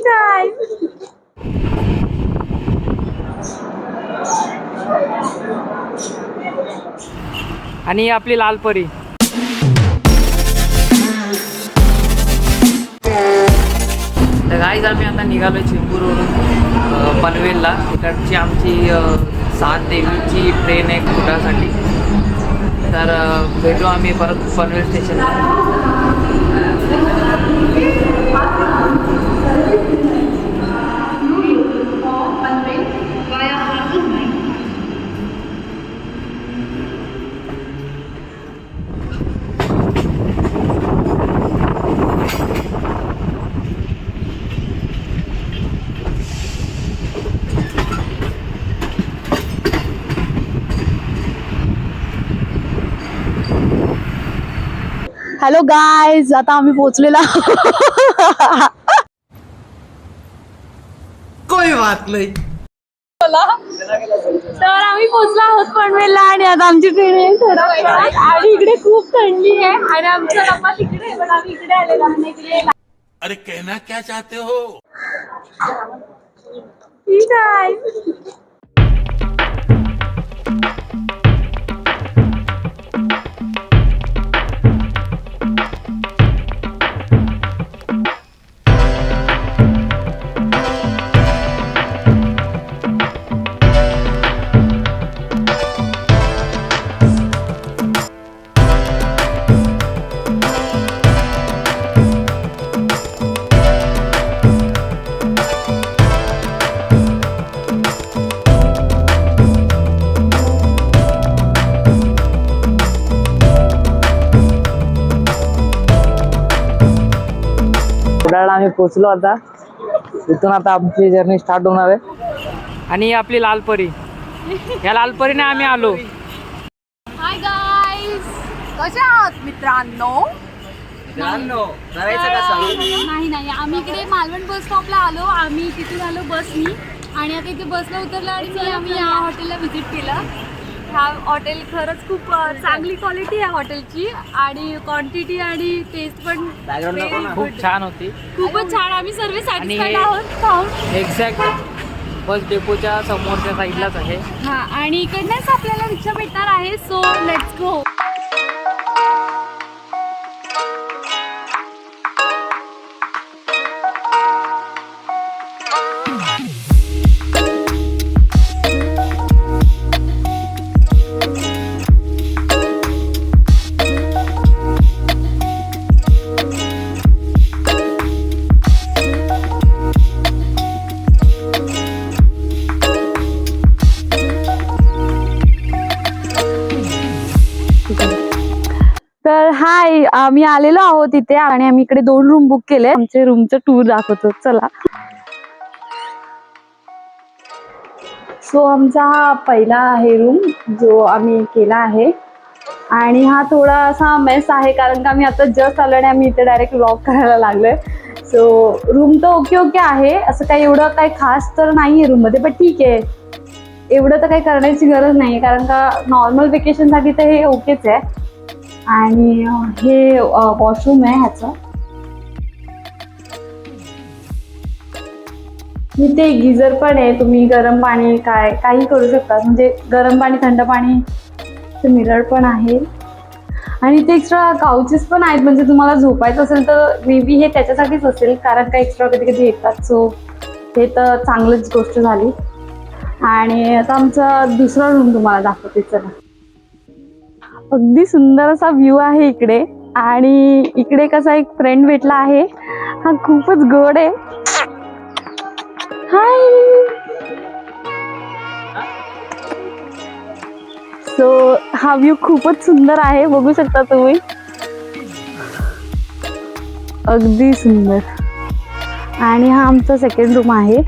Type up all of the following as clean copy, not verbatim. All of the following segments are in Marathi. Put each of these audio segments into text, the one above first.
काय आणि आपली लाल परी. तर गाईज आम्ही आता निघालो चेंबूरवरून पनवेलला. तिकडची आमची 7 देवीची ट्रेन आहे कुडासाठी. तर भेटू आम्ही परत पनवेल स्टेशनला. हॅलो गाईज, आता आम्ही पोहोचलेला. कोई बात नाही. तर आम्ही पोहोचलो आहोत पनवेलला आणि आता आमची ट्रेन आहे आणि इकडे खूप थंडी आहे आणि आमचा डब्बा तिकडे आहे पण आम्ही इकडे आलेलो आणि इकडे. अरे कहना क्या चाहते हो? ठीक आहे. कुडाळला आम्ही पोचलो. आता इथून आता आमची जर्नी स्टार्ट होणार आहे. आणि आपली लाल परी, या लाल परीने आम्ही आलो. हाय गाईज, कसे आहात मित्रांनो? नाही नाही, आम्ही इकडे मालवण बस स्टॉपला आलो. आम्ही तिथून आलो बसनी आणि आता इथे बसला उतरलो आणि आम्ही या हॉटेलला व्हिजिट केलं. हा हॉटेल खरंच खूप चांगली क्वालिटी आहे हॉटेलची आणि क्वांटिटी आणि टेस्ट पण खूप छान होती. खूपच छान. आम्ही सर्व सॅटिस्फाईड आणि आहोत खाऊन. एक्झॅक्ट बस डेपोच्या समोरच्या साईडलाच आहे. हा, आणि इकडनंच आपल्याला रिक्षा भेटणार आहे. So let's go. तर हाय, आम्ही आलेलो आहोत इथे आणि आम्ही इकडे 2 रूम बुक केले. आमचे रूमचं टूर दाखवतो, चला. सो आमचा हा पहिला आहे रूम जो आम्ही केला आहे आणि हा थोडासा मेस आहे कारण का आम्ही आता जस्ट आलो आणि आम्ही इथे डायरेक्ट व्लॉग करायला लागलोय. सो रूम तर ओके ओके आहे, असं काही एवढं काही खास तर नाही आहे रूममध्ये, पण ठीक आहे. एवढं तर काही करण्याची गरज नाही कारण का नॉर्मल वेकेशनसाठी तर हे ओकेच आहे. आणि हे वॉशरूम आहे ह्याचं. इथे गिझर पण आहे, तुम्ही गरम पाणी काही करू शकता, म्हणजे गरम पाणी थंड पाणी. मिरर पण आहे आणि इथे एक्स्ट्रा काउचेस पण आहेत, म्हणजे तुम्हाला झोपायचं असेल तर मे बी हे त्याच्यासाठीच असेल कारण का एक्स्ट्रा कधी कधी येतात. सो हे तर चांगलीच गोष्ट झाली. आणि आता आमचा दुसरा रूम तुम्हाला दाखवते, चला. अगदी सुंदर असा व्ह्यू आहे इकडे आणि इकडे कसा एक फ्रेंड भेटला आहे. हा खूपच गोड आहे. हाय. सो हा व्ह्यू खूपच सुंदर आहे, बघू शकता तुम्ही. अगदी सुंदर. आणि हा आमचा सेकंड रूम आहे.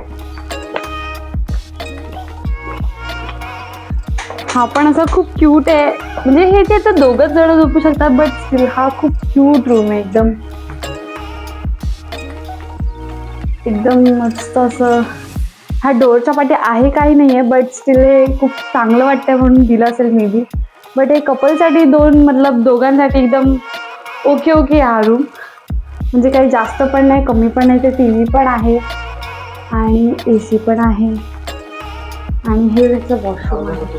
हा पण असा खूप क्यूट आहे, म्हणजे हे ते तर दोघच जण झोपू शकतात, बट स्टील हा खूप क्यूट रूम आहे. एकदम मस्त असं. हा डोरच्या पाठी आहे काही नाहीये, बट स्टील हे खूप चांगलं वाटतंय म्हणून दिलं असेल मे बी. बट हे कपलसाठी दोघांसाठी एकदम ओके ओके हा रूम, म्हणजे काही जास्त पण नाही कमी पण नाही. ते टीव्ही पण आहे आणि AC पण आहे आणि हे त्याचं वॉशरूम आहे.